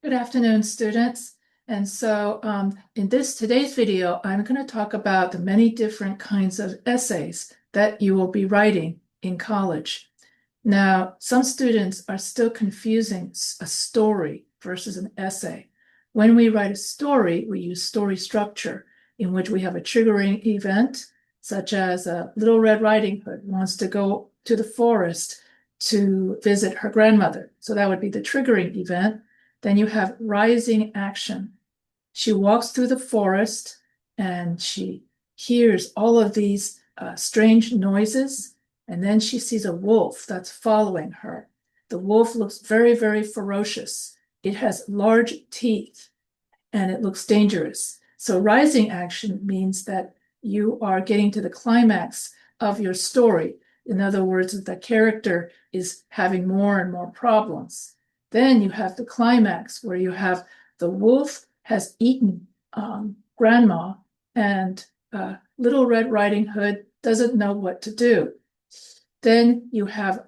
Good afternoon, students. And so in today's video, I'm going to talk about the many different kinds of essays that you will be writing in college. Now, some students are still confusing a story versus an essay. When we write a story, we use story structure, in which we have a triggering event, such as Little Red Riding Hood wants to go to the forest to visit her grandmother. So that would be the triggering event. Then you have rising action. She walks through the forest and she hears all of these strange noises. And then she sees a wolf that's following her. The wolf looks very, very ferocious. It has large teeth and it looks dangerous. So rising action means that you are getting to the climax of your story. In other words, the character is having more and more problems. Then you have the climax where you have the wolf has eaten grandma and Little Red Riding Hood doesn't know what to do. Then you have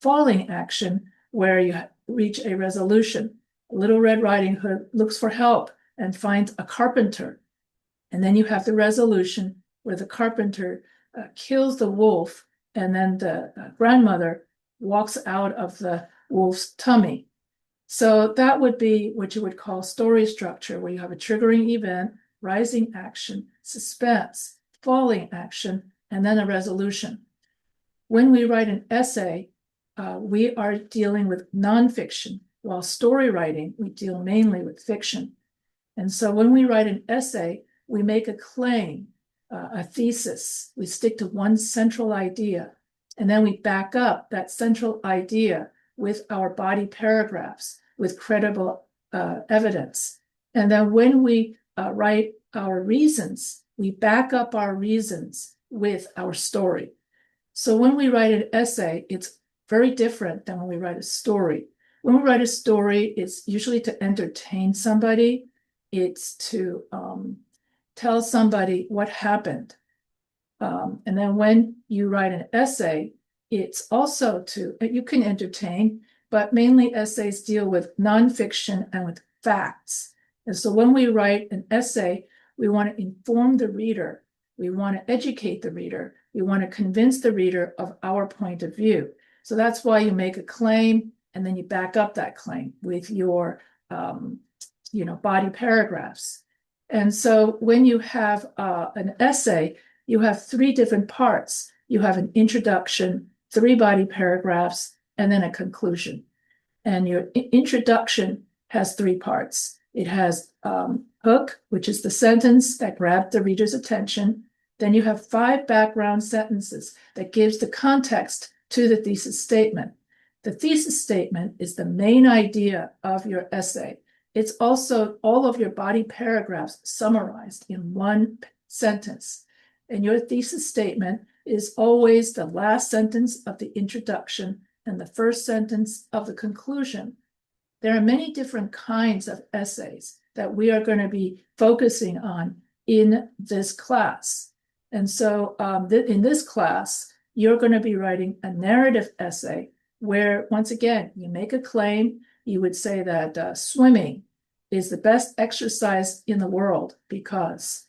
falling action where you reach a resolution. Little Red Riding Hood looks for help and finds a carpenter. And then you have the resolution where the carpenter kills the wolf and then the grandmother walks out of the wolf's tummy. So that would be what you would call story structure, where you have a triggering event, rising action, suspense, falling action, and then a resolution. When we write an essay, we are dealing with nonfiction, while story writing, we deal mainly with fiction. And so when we write an essay, we make a claim, a thesis. We stick to one central idea, and then we back up that central idea with our body paragraphs, with credible evidence. And then when we write our reasons, we back up our reasons with our story. So when we write an essay, it's very different than when we write a story. When we write a story, it's usually to entertain somebody. It's to tell somebody what happened. And then when you write an essay, it's also you can entertain, but mainly essays deal with nonfiction and with facts. And so when we write an essay, we want to inform the reader. We want to educate the reader. We want to convince the reader of our point of view. So that's why you make a claim and then you back up that claim with your body paragraphs. And so when you have an essay, you have three different parts. You have an introduction, three body paragraphs, and then a conclusion. And your introduction has three parts. It has hook, which is the sentence that grabbed the reader's attention. Then you have 5 background sentences that gives the context to the thesis statement. The thesis statement is the main idea of your essay. It's also all of your body paragraphs summarized in one sentence. And your thesis statement is always the last sentence of the introduction and the first sentence of the conclusion. There are many different kinds of essays that we are going to be focusing on in this class. And so in this class, you're going to be writing a narrative essay where, once again, you make a claim. You would say that swimming is the best exercise in the world because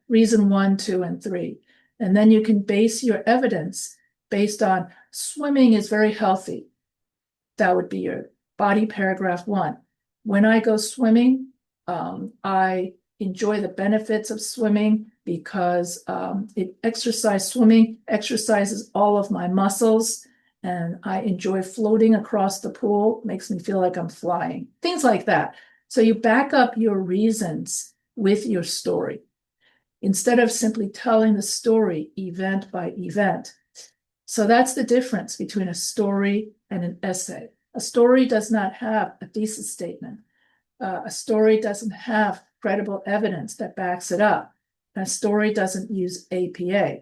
reason 1, 2, and 3. And then you can base your evidence based on swimming is very healthy. That would be your body paragraph 1. When I go swimming, I enjoy the benefits of swimming because swimming exercises all of my muscles, and I enjoy floating across the pool. Makes me feel like I'm flying. Things like that. So you back up your reasons with your story instead of simply telling the story event by event. So that's the difference between a story and an essay. A story does not have a thesis statement. A story doesn't have credible evidence that backs it up. A story doesn't use APA.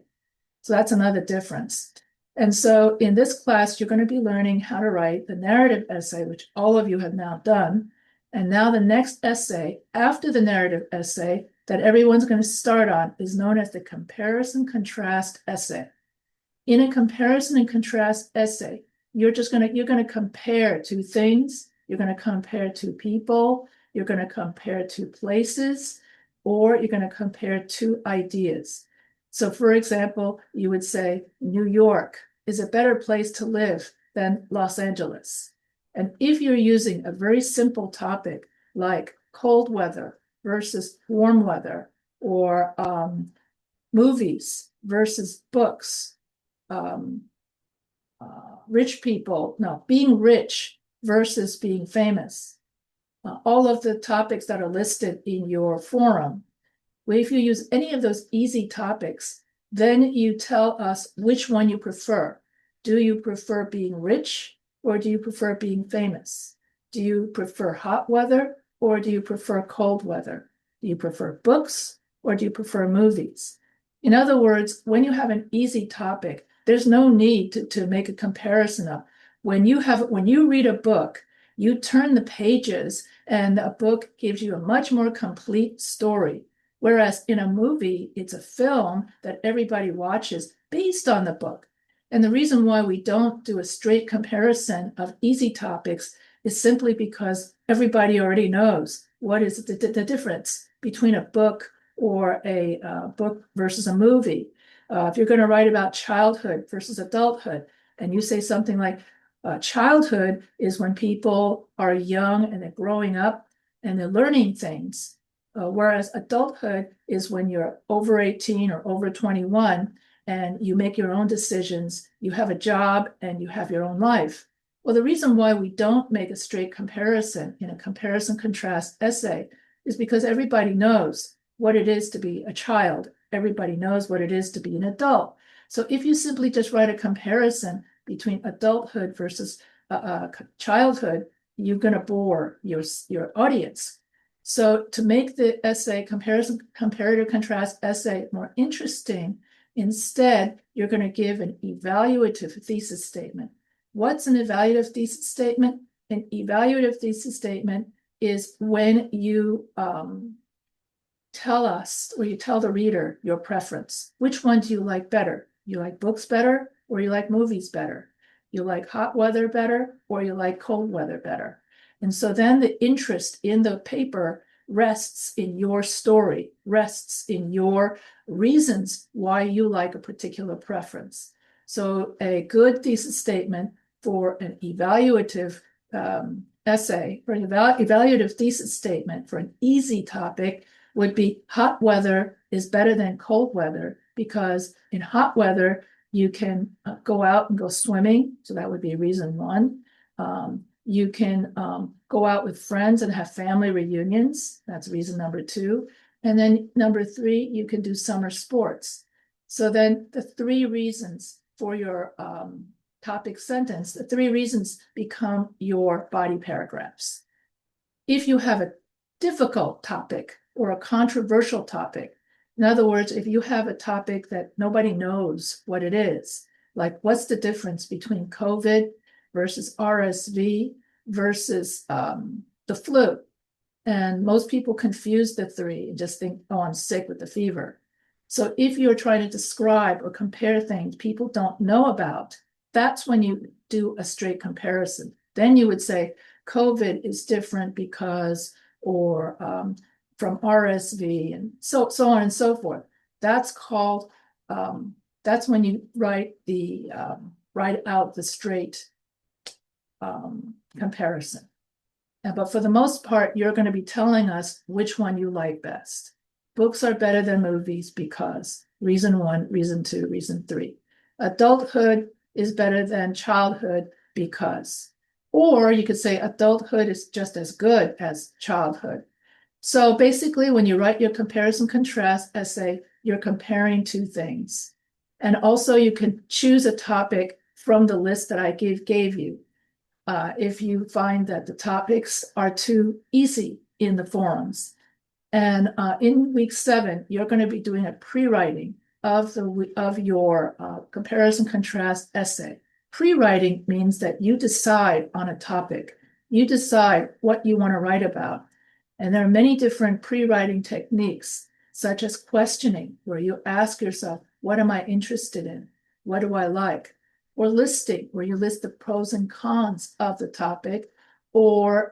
So that's another difference. And so in this class, you're going to be learning how to write the narrative essay, which all of you have now done. And now the next essay after the narrative essay that everyone's going to start on is known as the comparison contrast essay. In a comparison and contrast essay, you're going to compare two things You're going to compare two people, you're going to compare two places, or you're going to compare two ideas. So for example, you would say New York is a better place to live than Los Angeles. And if you're using a very simple topic like cold weather versus warm weather, or movies versus books, um, rich people, no, being rich versus being famous, all of the topics that are listed in your forum. Well, if you use any of those easy topics, then you tell us which one you prefer. Do you prefer being rich, or do you prefer being famous? Do you prefer hot weather, or do you prefer cold weather? Do you prefer books, or do you prefer movies? In other words, when you have an easy topic, there's no need to make a comparison of when you read a book, you turn the pages and a book gives you a much more complete story. Whereas in a movie, it's a film that everybody watches based on the book. And the reason why we don't do a straight comparison of easy topics is simply because everybody already knows what is the difference between a book or a book versus a movie. If you're going to write about childhood versus adulthood, and you say something like, childhood is when people are young and they're growing up and they're learning things. Whereas adulthood is when you're over 18 or over 21 and you make your own decisions, you have a job and you have your own life. Well, the reason why we don't make a straight comparison in a comparison contrast essay is because everybody knows what it is to be a child. Everybody knows what it is to be an adult. So if you simply just write a comparison between adulthood versus childhood, you're going to bore your audience. So to make the essay comparative contrast essay more interesting, instead, you're going to give an evaluative thesis statement. What's an evaluative thesis statement? An evaluative thesis statement is when you tell us, or you tell the reader your preference. Which one do you like better? You like books better, or you like movies better? You like hot weather better, or you like cold weather better? And so then the interest in the paper rests in your story, rests in your reasons why you like a particular preference. So a good thesis statement for an evaluative essay, for an evaluative thesis statement for an easy topic would be hot weather is better than cold weather, because in hot weather, you can go out and go swimming. So that would be reason one. You can go out with friends and have family reunions. That's reason number two. And then number three, you can do summer sports. So then the three reasons for your topic sentence, the three reasons become your body paragraphs. If you have a difficult topic or a controversial topic, in other words, if you have a topic that nobody knows what it is, like what's the difference between COVID versus RSV versus the flu. And most people confuse the three and just think, oh, I'm sick with the fever. So if you're trying to describe or compare things people don't know about, that's when you do a straight comparison. Then you would say COVID is different because, or from RSV, and so on and so forth. That's called, that's when you write out the straight comparison. But for the most part, you're going to be telling us which one you like best. Books are better than movies because reason one, reason two, reason three. Adulthood is better than childhood because, or you could say adulthood is just as good as childhood. So basically, when you write your comparison contrast essay, you're comparing two things. And also you can choose a topic from the list that I gave you. If you find that the topics are too easy in the forums. And in week 7, you're going to be doing a pre-writing of your comparison contrast essay. Pre-writing means that you decide on a topic. You decide what you want to write about. And there are many different pre-writing techniques, such as questioning, where you ask yourself, what am I interested in? What do I like? Or listing, where you list the pros and cons of the topic. or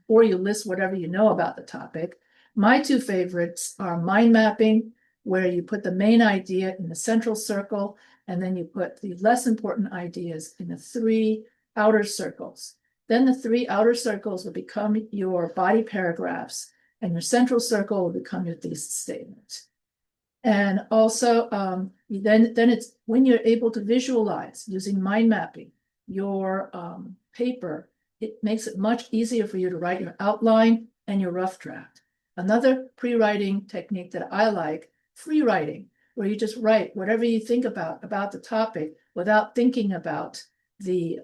you list whatever you know about the topic. My two favorites are mind mapping, where you put the main idea in the central circle, and then you put the less important ideas in the three outer circles. Then the three outer circles will become your body paragraphs, and your central circle will become your thesis statement. And also, then it's when you're able to visualize using mind mapping your paper, it makes it much easier for you to write your outline and your rough draft. Another pre-writing technique that I like, free writing, where you just write whatever you think about the topic without thinking about the,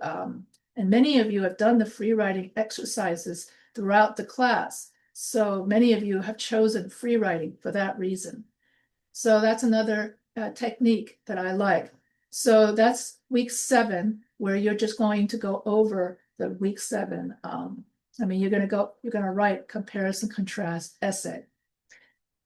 and many of you have done the free writing exercises throughout the class. So many of you have chosen free writing for that reason. So that's another technique that I like. So that's week 7, where you're just going to go over the week 7. You're going to write comparison contrast essay.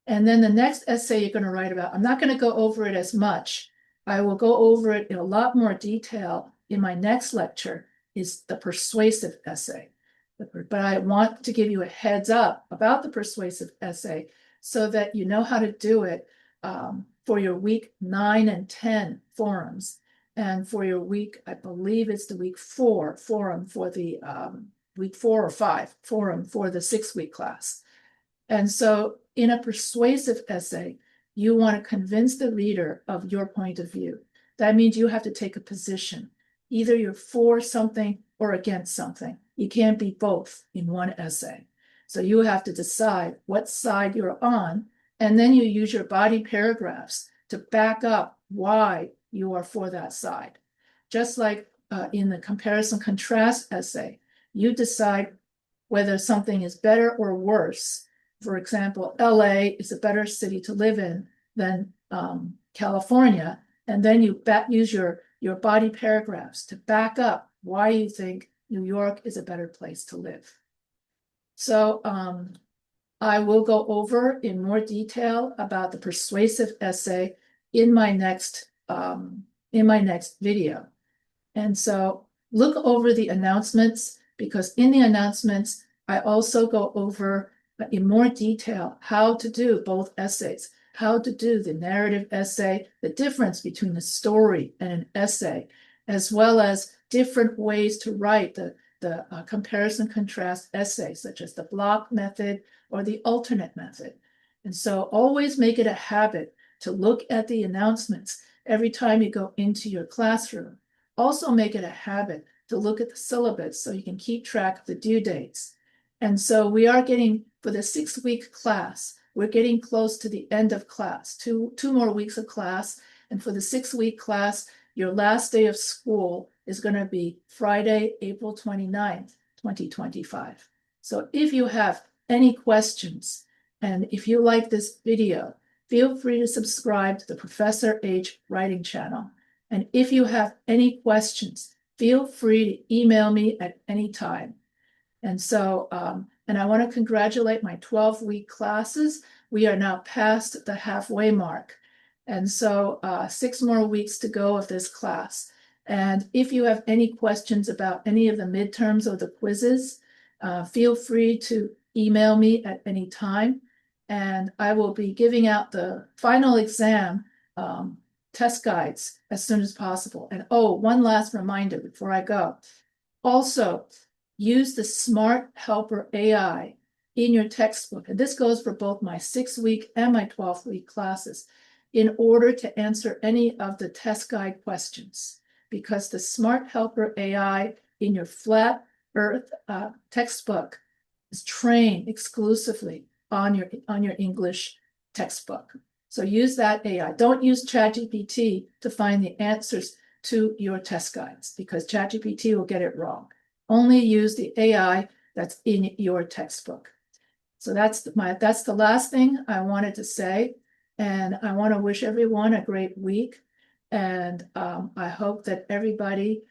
And then the next essay you're going to write about, I'm not going to go over it as much. I will go over it in a lot more detail in my next lecture, is the persuasive essay. But I want to give you a heads up about the persuasive essay so that you know how to do it for your week 9 and 10 forums, and for your week, I believe it's the week 4 forum for the week 4 or 5 forum for the 6-week class. And so in a persuasive essay, you want to convince the reader of your point of view. That means you have to take a position. Either you're for something or against something. You can't be both in one essay. So you have to decide what side you're on, and then you use your body paragraphs to back up why you are for that side. Just like in the comparison contrast essay, you decide whether something is better or worse. For example, LA is a better city to live in than California, and then you use your body paragraphs to back up why you think New York is a better place to live. So I will go over in more detail about the persuasive essay in my next video. And so look over the announcements, because in the announcements, I also go over in more detail how to do both essays, how to do the narrative essay, the difference between a story and an essay, as well as different ways to write the comparison contrast essay, such as the block method or the alternate method. And so always make it a habit to look at the announcements every time you go into your classroom. Also make it a habit to look at the syllabus so you can keep track of the due dates. And so we are getting, for the 6-week class, we're getting close to the end of class, two more weeks of class. And for the 6-week class, your last day of school is going to be Friday, April 29th, 2025. So if you have any questions, and if you like this video, feel free to subscribe to the Professor H writing channel. And if you have any questions, feel free to email me at any time. And so, and I want to congratulate my 12-week classes. We are now past the halfway mark. And so 6 more weeks to go of this class. And if you have any questions about any of the midterms or the quizzes, feel free to email me at any time. And I will be giving out the final exam test guides as soon as possible. And oh, one last reminder before I go. Also, use the Smart Helper AI in your textbook. And this goes for both my 6-week and my 12-week classes, in order to answer any of the test guide questions, because the Smart Helper AI in your Flat Earth textbook is trained exclusively on your English textbook. So use that AI. Don't use ChatGPT to find the answers to your test guides, because ChatGPT will get it wrong. Only use the AI that's in your textbook. So that's the last thing I wanted to say. And I want to wish everyone a great week. And I hope that everybody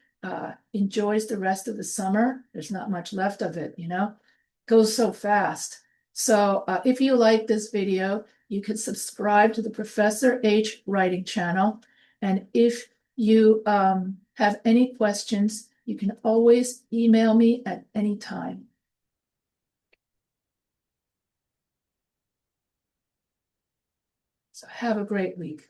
enjoys the rest of the summer. There's not much left of it, you know, it goes so fast. So if you like this video, you can subscribe to the Professor H writing channel. And if you have any questions, You can always email me at any time. So have a great week.